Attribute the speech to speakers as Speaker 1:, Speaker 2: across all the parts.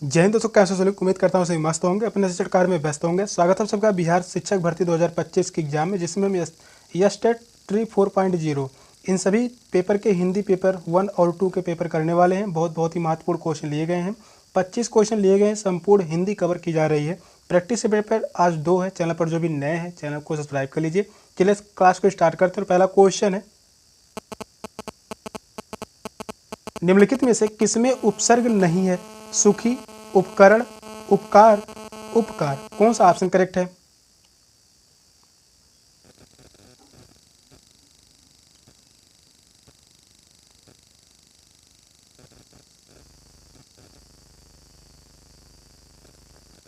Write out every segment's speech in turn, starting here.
Speaker 1: जय हिंद दोस्तों, कैसे सभी उम्मीद करता हूँ सभी मस्त होंगे, अपने शिक्षण कार्य में व्यस्त होंगे। स्वागत है सबका बिहार शिक्षक भर्ती 2025 के एग्जाम में, जिसमें हम यस्टेट ट्री 4.0 इन सभी पेपर के हिंदी पेपर 1 और 2 के पेपर करने वाले हैं। बहुत ही महत्वपूर्ण क्वेश्चन लिए गए हैं। 25 क्वेश्चन लिए गए हैं, संपूर्ण हिंदी कवर की जा रही है। प्रैक्टिस से पेपर आज 2 है। चैनल पर जो भी नए हैं चैनल को सब्सक्राइब कर लीजिए। चलिए इस क्लास को स्टार्ट करते हैं। पहला क्वेश्चन है, निम्नलिखित में से किसमें उपसर्ग नहीं है? सुखी, उपकरण, उपकार, उपकार। कौन सा ऑप्शन करेक्ट है?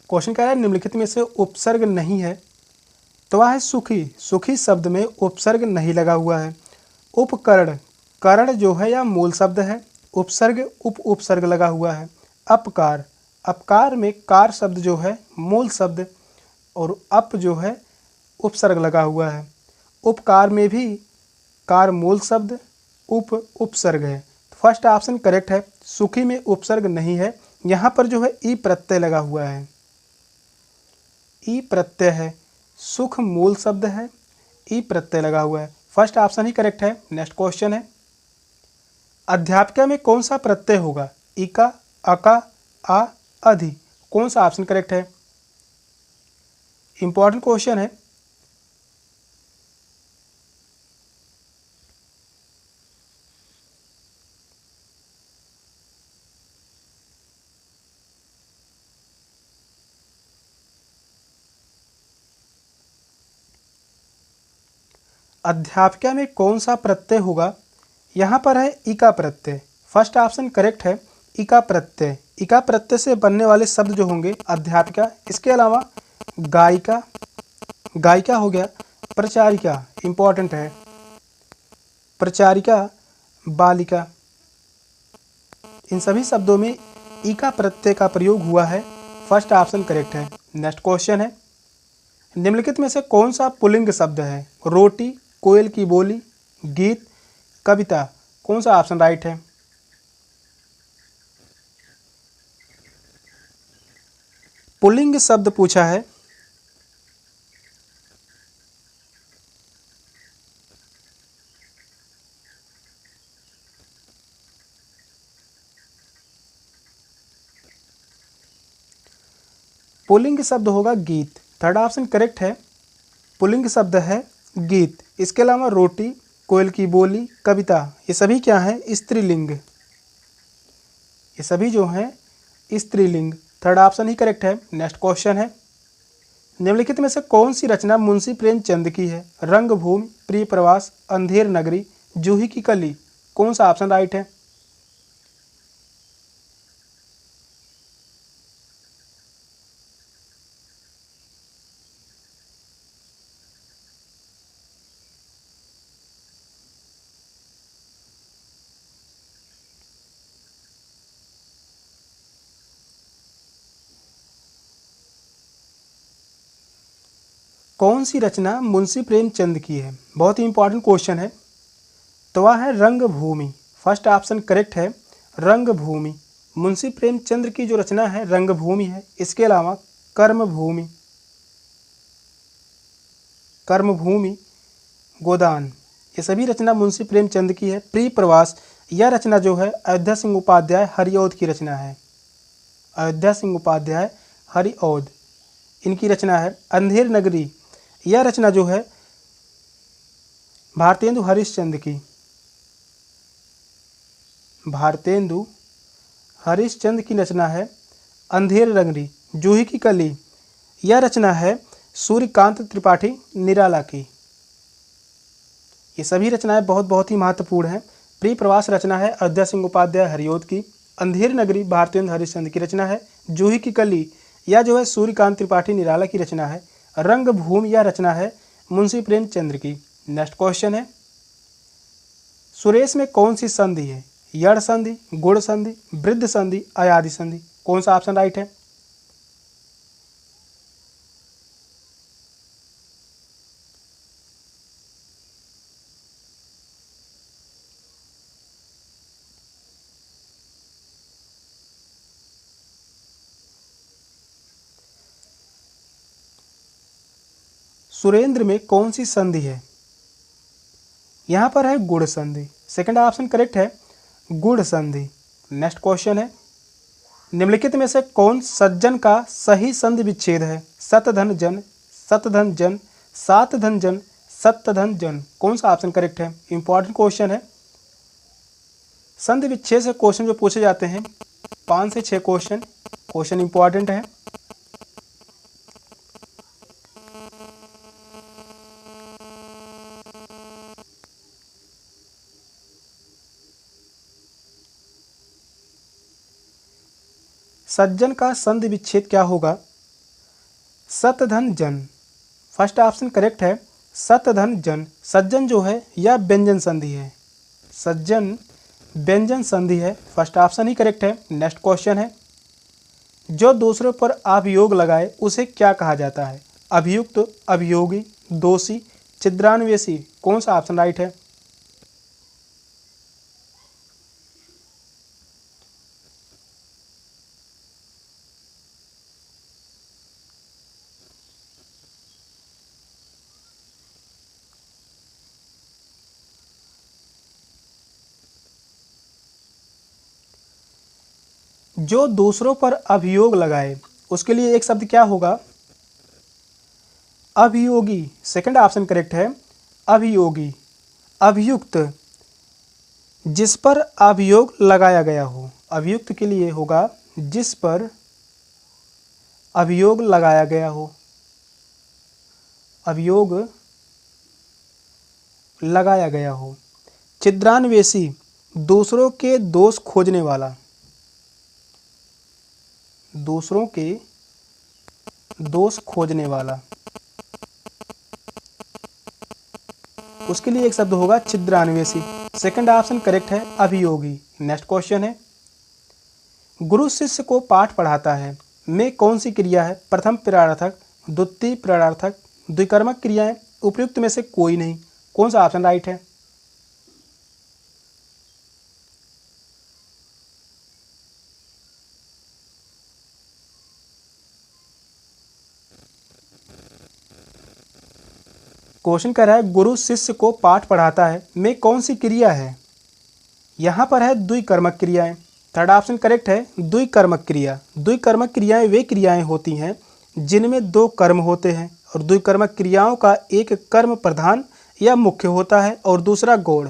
Speaker 1: क्वेश्चन कह रहा है निम्नलिखित में से उपसर्ग नहीं है, तो वह है सुखी। सुखी शब्द में उपसर्ग नहीं लगा हुआ है। उपकरण, करण जो है यह मूल शब्द है, उपसर्ग उपसर्ग लगा हुआ है। अपकार, अपकार में कार शब्द जो है मूल शब्द, और अप जो है उपसर्ग लगा हुआ है। उपकार में भी कार मूल शब्द, उप उपसर्ग है। फर्स्ट ऑप्शन करेक्ट है, सुखी में उपसर्ग नहीं है। यहाँ पर जो है ई प्रत्यय लगा हुआ है, ई प्रत्यय है। सुख मूल शब्द है, ई प्रत्यय लगा हुआ है। फर्स्ट ऑप्शन ही करेक्ट है। नेक्स्ट क्वेश्चन है, अध्यापिका में कौन सा प्रत्यय होगा? इका, अका, आ, अधि। कौन सा ऑप्शन करेक्ट है? इंपॉर्टेंट क्वेश्चन है। अध्यापिका में कौन सा प्रत्यय होगा? यहाँ पर है इका प्रत्यय। फर्स्ट ऑप्शन करेक्ट है, इका प्रत्यय। इका प्रत्यय से बनने वाले शब्द जो होंगे अध्यापिका, इसके अलावा गायिका, गायिका हो गया, प्रचारिका इंपॉर्टेंट है, प्रचारिका, बालिका। इन सभी शब्दों में इका प्रत्यय का प्रयोग हुआ है। फर्स्ट ऑप्शन करेक्ट है। नेक्स्ट क्वेश्चन है, निम्नलिखित में से कौन सा पुल्लिंग शब्द है? रोटी, कोयल की बोली, गीत, कविता। कौन सा ऑप्शन राइट है? पुल्लिंग शब्द पूछा है। पुल्लिंग शब्द होगा गीत। थर्ड ऑप्शन करेक्ट है, पुल्लिंग शब्द है गीत। इसके अलावा रोटी, कोयल की बोली, कविता, ये सभी क्या है? स्त्रीलिंग। ये सभी जो हैं स्त्रीलिंग। थर्ड ऑप्शन ही करेक्ट है। नेक्स्ट क्वेश्चन है, निम्नलिखित में से कौन सी रचना मुंशी प्रेमचंद की है? रंगभूमि, प्रिय प्रवास, अंधेर नगरी, जूही की कली। कौन सा ऑप्शन राइट है? कौन सी रचना मुंशी प्रेमचंद की है? बहुत ही इंपॉर्टेंट क्वेश्चन है। तो वह है रंगभूमि। फर्स्ट ऑप्शन करेक्ट है, रंगभूमि। मुंशी प्रेमचंद की जो रचना है रंगभूमि है। इसके अलावा कर्मभूमि, कर्मभूमि, गोदान, ये सभी रचना मुंशी प्रेमचंद की है। प्रिय प्रवास, यह रचना जो है अयोध्या सिंह उपाध्याय हरिऔध की रचना है। अयोध्या सिंह उपाध्याय हरिऔध इनकी रचना है। अंधेर नगरी, यह रचना जो है भारतेंदु हरिश्चंद्र की, भारतेंदु हरिश्चंद्र की रचना है। अंधेर नगरी, जूही की कली, यह रचना है सूर्यकांत त्रिपाठी निराला की। ये सभी रचनाएं बहुत ही महत्वपूर्ण हैं। प्रिय प्रवास रचना है अयोध्या सिंह उपाध्याय हरिऔध की। अंधेर नगरी भारतेंदु हरिश्चंद्र की रचना है। जूही की कली, यह जो है सूर्यकांत त्रिपाठी निराला की रचना है। रंगभूमि, यह रचना है मुंशी प्रेमचंद्र की। नेक्स्ट क्वेश्चन है, सुरेश में कौन सी संधि है? यड़ संधि, गुण संधि, वृद्ध संधि, अयादि संधि। कौन सा ऑप्शन राइट है? सुरेंद्र में कौन सी संधि है? यहाँ पर है गुण संधि। सेकंड ऑप्शन करेक्ट है, गुण संधि। नेक्स्ट क्वेश्चन है, निम्नलिखित में से कौन सज्जन का सही संधि विच्छेद है? सतधन जन, सतधन जन, सात धन जन, सतधन जन। कौन सा ऑप्शन करेक्ट है? इंपॉर्टेंट क्वेश्चन है। संधि विच्छेद से क्वेश्चन जो पूछे जाते हैं 5 से 6 क्वेश्चन इंपॉर्टेंट है। सज्जन का संधि विच्छेद क्या होगा? सतधन जन। फर्स्ट ऑप्शन करेक्ट है, सतधन जन। सज्जन जो है यह व्यंजन संधि है, सज्जन व्यंजन संधि है। फर्स्ट ऑप्शन ही करेक्ट है। नेक्स्ट क्वेश्चन है, जो दूसरों पर अभियोग लगाए उसे क्या कहा जाता है? अभियुक्त, अभियोगी, दोषी, छिद्रान्वेषी। कौन सा ऑप्शन राइट है? जो दूसरों पर अभियोग लगाए उसके लिए एक शब्द क्या होगा? अभियोगी। सेकंड ऑप्शन करेक्ट है, अभियोगी। अभियुक्त, जिस पर अभियोग लगाया गया हो। अभियुक्त के लिए होगा जिस पर अभियोग लगाया गया हो, अभियोग लगाया गया हो। छिद्रान्वेषी, दूसरों के दोष खोजने वाला, दूसरों के दोष खोजने वाला। उसके लिए एक शब्द होगा छिद्रान्वेषी। सेकंड ऑप्शन करेक्ट है, अभियोगी। नेक्स्ट क्वेश्चन है, गुरु शिष्य को पाठ पढ़ाता है में कौन सी क्रिया है? प्रथम प्रेरणार्थक, द्वितीय प्रेरणार्थक, द्विकर्मक क्रियाएं, उपयुक्त में से कोई नहीं। कौन सा ऑप्शन राइट है? क्वेश्चन कर रहा है गुरु शिष्य को पाठ पढ़ाता है में कौन सी क्रिया है? यहाँ पर है द्विकर्मक क्रियाएं। थर्ड ऑप्शन करेक्ट है, द्विकर्मक क्रिया। द्विकर्मक क्रियाएं वे क्रियाएं होती हैं जिनमें दो कर्म होते हैं और द्विकर्मक क्रियाओं का एक कर्म प्रधान या मुख्य होता है और दूसरा गौड़,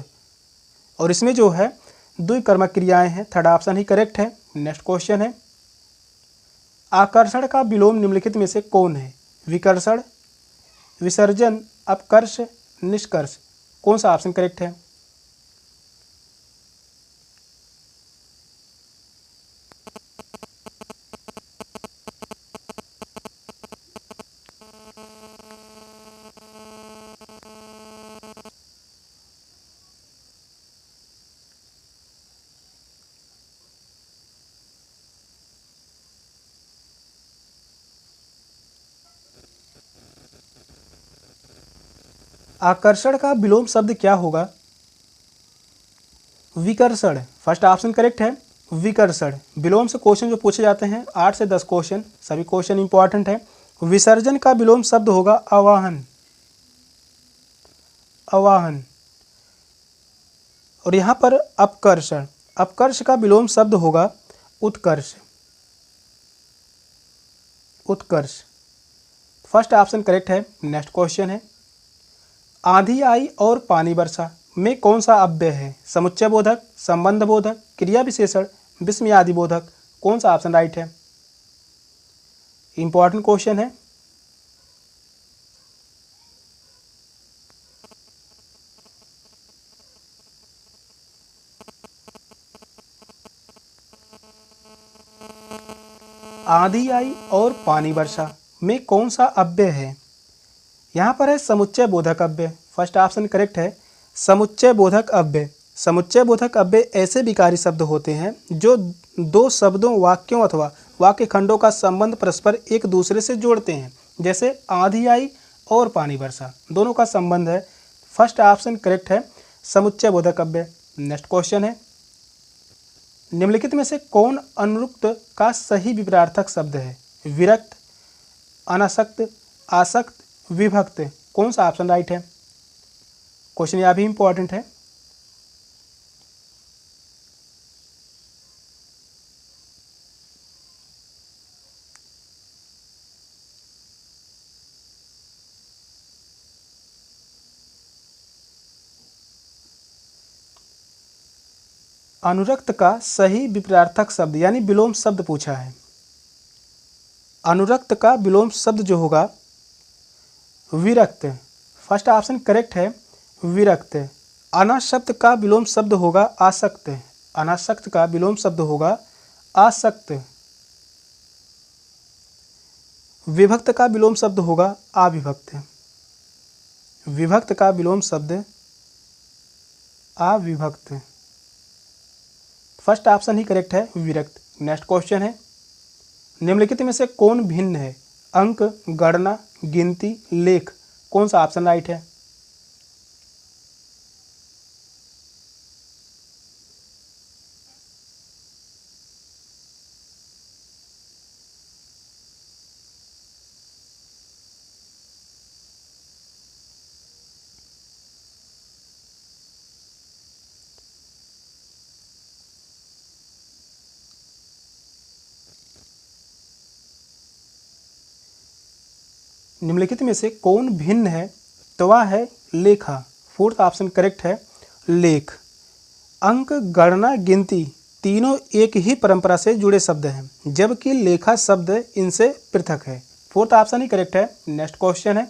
Speaker 1: और इसमें जो है द्विकर्मक क्रियाएं हैं। थर्ड ऑप्शन ही करेक्ट है। नेक्स्ट क्वेश्चन है, आकर्षण का विलोम निम्नलिखित में से कौन है? विकर्षण, विसर्जन, अपकर्ष, निष्कर्ष। कौन सा ऑप्शन करेक्ट है? आकर्षण का विलोम शब्द क्या होगा? विकर्षण। फर्स्ट ऑप्शन करेक्ट है, विकर्षण। विलोम से क्वेश्चन जो पूछे जाते हैं 8 से 10 क्वेश्चन, सभी क्वेश्चन इंपॉर्टेंट है। विसर्जन का विलोम शब्द होगा आवाहन, आवाहन। और यहाँ पर अपकर्षण, अपकर्ष का विलोम शब्द होगा उत्कर्ष, उत्कर्ष। फर्स्ट ऑप्शन करेक्ट है। नेक्स्ट क्वेश्चन है, आंधी आई और पानी बरसा में कौन सा अव्यय है? समुच्चय बोधक, संबंध बोधक, क्रिया विशेषण, विस्मयादि बोधक। कौन सा ऑप्शन राइट है? इंपॉर्टेंट क्वेश्चन है। आंधी आई और पानी बरसा में कौन सा अव्यय है? यहाँ पर है समुच्चय बोधक अव्यय। फर्स्ट ऑप्शन करेक्ट है, समुच्चय बोधक अव्यय। समुच्चय बोधक अव्यय ऐसे विकारी शब्द होते हैं जो दो शब्दों, वाक्यों अथवा वाक्य खंडों का संबंध परस्पर एक दूसरे से जोड़ते हैं। जैसे आंधी आई और पानी बरसा, दोनों का संबंध है। फर्स्ट ऑप्शन करेक्ट है, समुच्चय बोधक अव्यय। नेक्स्ट क्वेश्चन है, निम्नलिखित में से कौन अनुरुक्त का सही विपरीतार्थक शब्द है? विरक्त, अनासक्त, आसक्त, विभक्त। कौन सा ऑप्शन राइट है? क्वेश्चन यह भी इंपॉर्टेंट है। अनुरक्त का सही विपरीतार्थक शब्द यानी विलोम शब्द पूछा है। अनुरक्त का विलोम शब्द जो होगा विरक्त। फर्स्ट ऑप्शन करेक्ट है, विरक्त। अनासक्त का विलोम शब्द होगा आसक्त। अनासक्त का विलोम शब्द होगा आसक्त। विभक्त का विलोम शब्द होगा अविभक्त। विभक्त का विलोम शब्द अविभक्त। फर्स्ट ऑप्शन ही करेक्ट है, विरक्त। नेक्स्ट क्वेश्चन है, निम्नलिखित में से कौन भिन्न है? अंक, गणना, गिनती, लेख, कौन सा ऑप्शन राइट है? निम्नलिखित में से कौन भिन्न है? तो वह है लेखा। फोर्थ ऑप्शन करेक्ट है, लेख। अंक, गणना, गिनती तीनों एक ही परंपरा से जुड़े शब्द हैं, जबकि लेखा शब्द इनसे पृथक है। फोर्थ ऑप्शन ही करेक्ट है। नेक्स्ट क्वेश्चन है,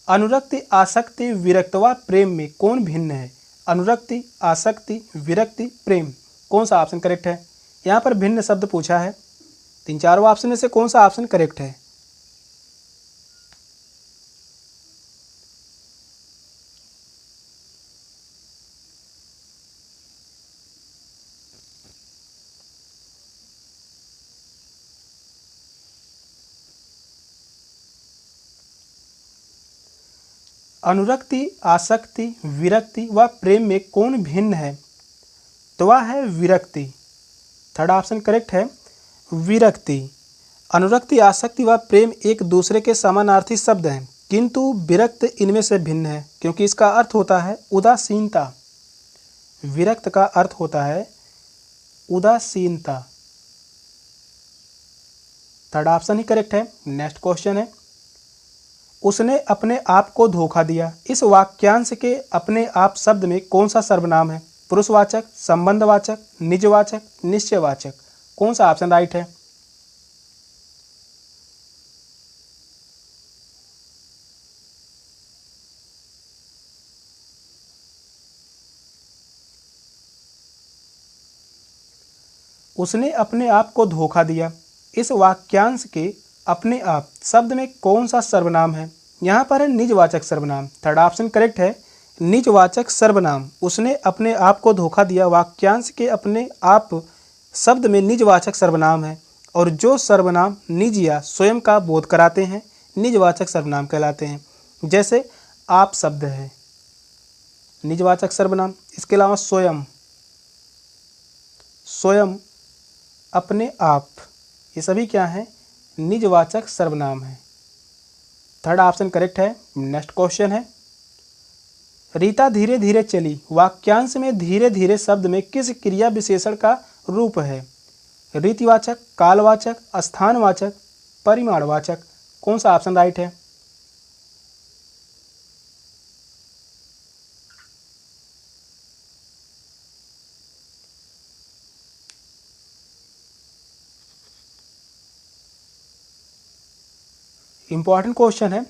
Speaker 1: अनुरक्ति, आसक्ति, विरक्त व प्रेम में कौन भिन्न है? अनुरक्ति, आसक्ति, विरक्ति, प्रेम, कौन सा ऑप्शन करेक्ट है? यहाँ पर भिन्न शब्द पूछा है। तीन चारों ऑप्शन में से कौन सा ऑप्शन करेक्ट है? अनुरक्ति, आसक्ति, विरक्ति व प्रेम में कौन भिन्न है? तो वह है विरक्ति। थर्ड ऑप्शन करेक्ट है, विरक्ति। अनुरक्ति, आसक्ति व प्रेम एक दूसरे के समानार्थी शब्द हैं, किंतु विरक्त इनमें से भिन्न है, क्योंकि इसका अर्थ होता है उदासीनता। विरक्त का अर्थ होता है उदासीनता। थर्ड ऑप्शन ही करेक्ट है। नेक्स्ट क्वेश्चन है, उसने अपने आप को धोखा दिया। इस वाक्यांश के अपने आप शब्द में कौन सा सर्वनाम है? पुरुषवाचक, संबंधवाचक, निजवाचक, निश्चयवाचक, कौन सा ऑप्शन राइट है? उसने अपने आप को धोखा दिया। इस वाक्यांश के अपने आप शब्द में कौन सा सर्वनाम है? यहाँ पर है निजवाचक सर्वनाम। थर्ड ऑप्शन करेक्ट है, निजवाचक सर्वनाम। उसने अपने आप को धोखा दिया वाक्यांश के अपने आप शब्द में निजवाचक सर्वनाम है, और जो सर्वनाम निज या स्वयं का बोध कराते हैं निजवाचक सर्वनाम कहलाते हैं। जैसे आप शब्द है निजवाचक सर्वनाम। इसके अलावा स्वयं, स्वयं, अपने आप, ये सभी क्या हैं? निजवाचक सर्वनाम है। थर्ड ऑप्शन करेक्ट है। नेक्स्ट क्वेश्चन है, रीता धीरे धीरे चली। वाक्यांश में धीरे धीरे शब्द में किस क्रिया विशेषण का रूप है? रीतिवाचक, कालवाचक, स्थानवाचक, परिमाणवाचक, कौन सा ऑप्शन राइट है? इंपॉर्टेंट क्वेश्चन है।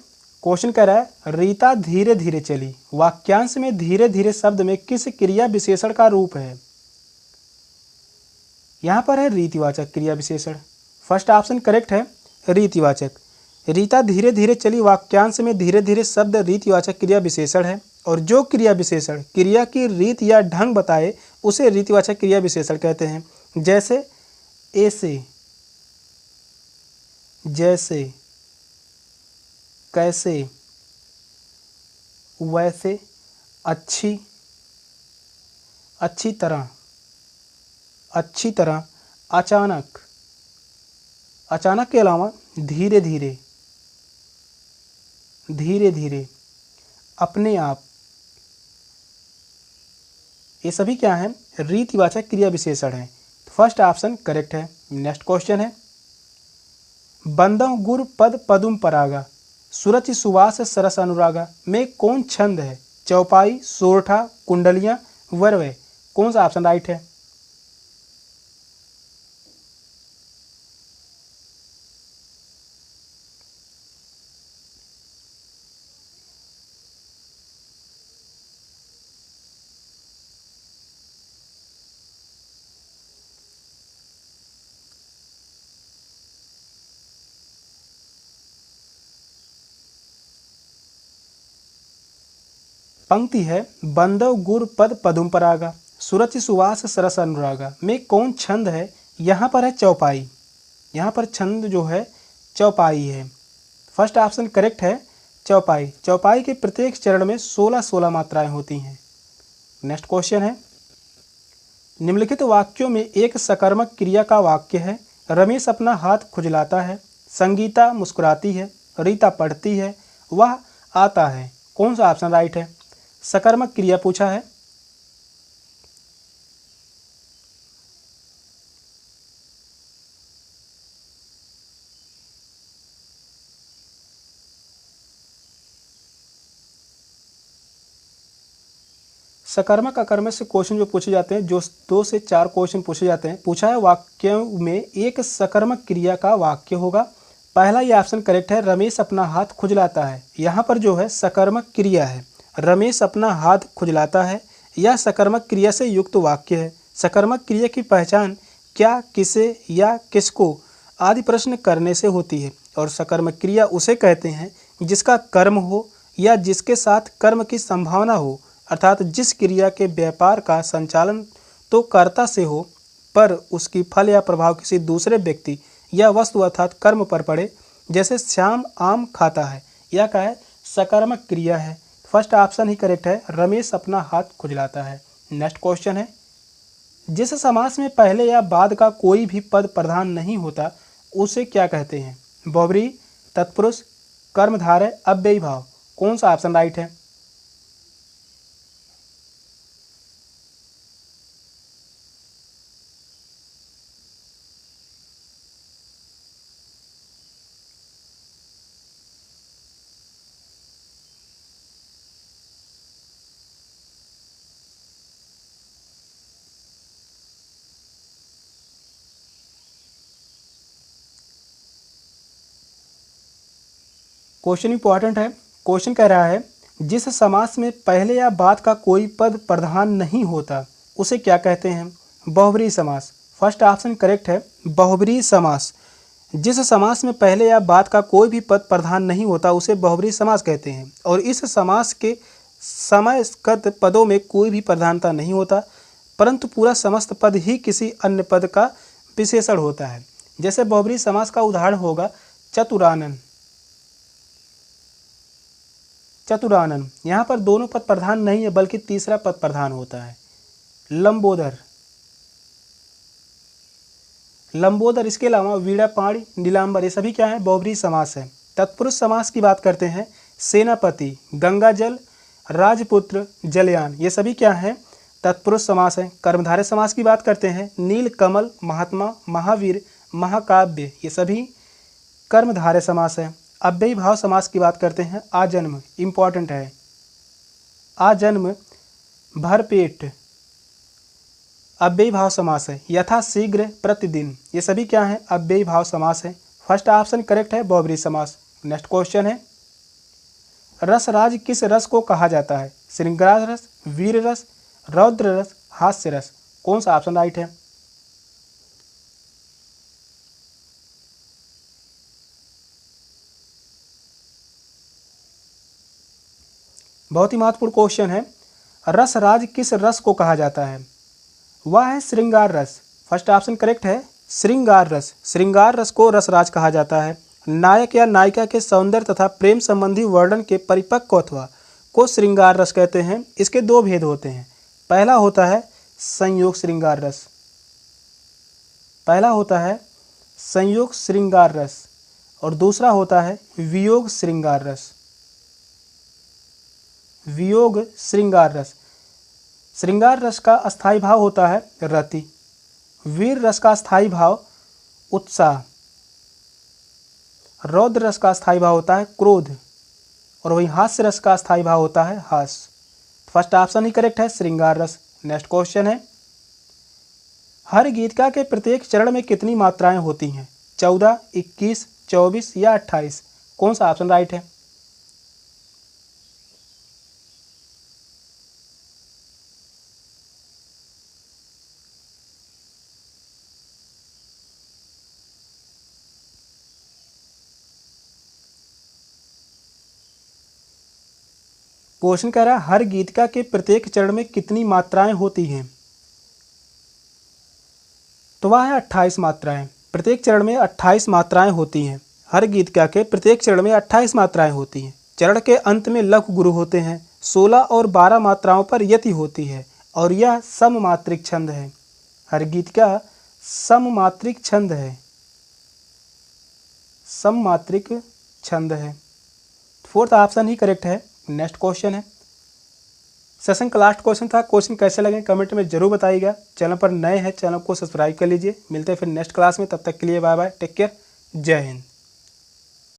Speaker 1: क्वेश्चन कह रहा है रीता धीरे धीरे चली। वाक्यांश में धीरे धीरे शब्द में किस क्रिया विशेषण का रूप है? यहाँ पर है रीतिवाचक क्रिया विशेषण। फर्स्ट ऑप्शन करेक्ट है, रीतिवाचक। रीता धीरे धीरे चली वाक्यांश में धीरे धीरे शब्द रीतिवाचक क्रिया विशेषण है, और जो क्रिया विशेषण क्रिया की रीत या ढंग बताए उसे रीतिवाचक क्रिया विशेषण कहते हैं। जैसे ऐसे, जैसे, कैसे, वैसे, अच्छी, अच्छी तरह, अच्छी तरह, अचानक, अचानक के अलावा धीरे धीरे, धीरे धीरे, अपने आप, ये सभी क्या हैं? रीतिवाचक क्रिया विशेषण हैं। फर्स्ट ऑप्शन करेक्ट है। नेक्स्ट क्वेश्चन है, बंदम गुर पद पदुम परागा सुरचि सुवास सरस अनुरागा में कौन छंद है? चौपाई, सोरठा, कुंडलियां, वरवय। कौन सा ऑप्शन राइट है? पंक्ति है, बंदव गुर पद पदुम परागा सुरचि सुवास सरस अनुरागा में कौन छंद है? यहाँ पर है चौपाई। यहाँ पर छंद जो है चौपाई है। फर्स्ट ऑप्शन करेक्ट है, चौपाई। चौपाई के प्रत्येक चरण में 16-16 मात्राएं होती हैं। नेक्स्ट क्वेश्चन है, निम्नलिखित वाक्यों में एक सकर्मक क्रिया का वाक्य है। रमेश अपना हाथ खुजलाता है, संगीता मुस्कुराती है, रीता पढ़ती है, वह आता है। कौन सा ऑप्शन राइट है? सकर्मक क्रिया पूछा है। सकर्मक अकर्मक से क्वेश्चन जो पूछे जाते हैं, जो 2 से 4 क्वेश्चन पूछे जाते हैं, पूछा है वाक्यों में एक सकर्मक क्रिया का वाक्य होगा। पहला ये ऑप्शन करेक्ट है, रमेश अपना हाथ खुजलाता है। यहाँ पर जो है सकर्मक क्रिया है, रमेश अपना हाथ खुजलाता है, यह सकर्मक क्रिया से युक्त वाक्य है। सकर्मक क्रिया की पहचान क्या, किसे या किसको आदि प्रश्न करने से होती है। और सकर्मक क्रिया उसे कहते हैं जिसका कर्म हो या जिसके साथ कर्म की संभावना हो, अर्थात जिस क्रिया के व्यापार का संचालन तो कर्ता से हो पर उसकी फल या प्रभाव किसी दूसरे व्यक्ति या वस्तु अर्थात कर्म पर पड़े। जैसे श्याम आम खाता है, यह क्या है? सकर्मक क्रिया है। फर्स्ट ऑप्शन ही करेक्ट है, रमेश अपना हाथ खुजलाता है। नेक्स्ट क्वेश्चन है, जिस समास में पहले या बाद का कोई भी पद प्रधान नहीं होता उसे क्या कहते हैं? बहुब्रीहि, तत्पुरुष, कर्मधारय, अव्ययी भाव। कौन सा ऑप्शन राइट है? क्वेश्चन इंपॉर्टेंट है। क्वेश्चन कह रहा है, जिस समास में पहले या बाद का कोई पद प्रधान नहीं होता उसे क्या कहते हैं? बहुब्रीहि समास। फर्स्ट ऑप्शन करेक्ट है, बहुब्रीहि समास। जिस समास में पहले या बाद का कोई भी पद प्रधान नहीं होता उसे बहुब्रीहि समास कहते हैं। और इस समास के समयस्कृत पदों में कोई भी प्रधानता नहीं होता, परंतु पूरा समस्त पद ही किसी अन्य पद का विशेषण होता है। जैसे बहुब्रीहि समास का उदाहरण होगा चतुरानन। चतुरानन, यहाँ पर दोनों पद प्रधान नहीं है बल्कि तीसरा पद प्रधान होता है। लंबोदर, लंबोदर, इसके अलावा वीणापाणी, नीलांबर, ये सभी क्या है? बहुब्रीहि समास है। तत्पुरुष समास की बात करते हैं, सेनापति, गंगाजल, राजपुत्र, जलयान, ये सभी क्या है? तत्पुरुष समास है। कर्मधारय समास की बात करते हैं, नील कमल, महात्मा, महावीर, महाकाव्य, ये सभी कर्मधारय समास है। अव्ययी भाव समास की बात करते हैं, आजन्म, इंपॉर्टेंट है, आजन्म, भरपेट, अव्ययी भाव समास है। यथाशीघ्र, प्रतिदिन, ये सभी क्या है? अव्ययी भाव समास है। फर्स्ट ऑप्शन करेक्ट है, बहुब्रीहि समास। नेक्स्ट क्वेश्चन है, रसराज किस रस को कहा जाता है? श्रृंगार रस, वीर रस, रौद्र रस, हास्य रस। कौन सा ऑप्शन राइट है? बहुत ही महत्वपूर्ण क्वेश्चन है। रसराज किस रस को कहा जाता है? वह है श्रृंगार रस। फर्स्ट ऑप्शन करेक्ट है, श्रृंगार रस। श्रृंगार रस को रसराज कहा जाता है। नायक या नायिका के सौंदर्य तथा प्रेम संबंधी वर्णन के परिपक्वत्व को श्रृंगार रस कहते हैं। इसके 2 भेद होते हैं। पहला होता है संयोग श्रृंगार रस, पहला होता है संयोग श्रृंगार रस और दूसरा होता है वियोग श्रृंगार रस। वियोग श्रृंगार रस। श्रृंगार रस का अस्थायी भाव होता है रति। वीर रस का अस्थायी भाव उत्साह। रौद्र रस का अस्थायी भाव होता है क्रोध। और वहीं हास्य रस का अस्थायी भाव होता है हास। फर्स्ट ऑप्शन ही करेक्ट है, श्रृंगार रस। नेक्स्ट क्वेश्चन है, हर गीतिका के प्रत्येक चरण में कितनी मात्राएं होती हैं? 14, 21, 24 या 28? कौन सा ऑप्शन राइट है? क्वेश्चन कह रहा है हर गीतिका के प्रत्येक चरण में कितनी मात्राएं होती हैं? तो वह है 28 मात्राएं। प्रत्येक चरण में 28 मात्राएं होती हैं। हर गीतिका के प्रत्येक चरण में 28 मात्राएं होती हैं। चरण के अंत में लघु गुरु होते हैं। 16 और 12 मात्राओं पर यति होती है और यह सममात्रिक छंद है। हर गीतिका सममात्रिक छंद है। सममात्रिक छंद है। फोर्थ ऑप्शन ही करेक्ट है। नेक्स्ट क्वेश्चन है, सेशन का लास्ट क्वेश्चन था। क्वेश्चन कैसे लगे कमेंट में जरूर बताइएगा। चैनल पर नए हैं, चैनल को सब्सक्राइब कर लीजिए। मिलते हैं फिर नेक्स्ट क्लास में, तब तक के लिए बाय बाय, टेक केयर, जय हिंद।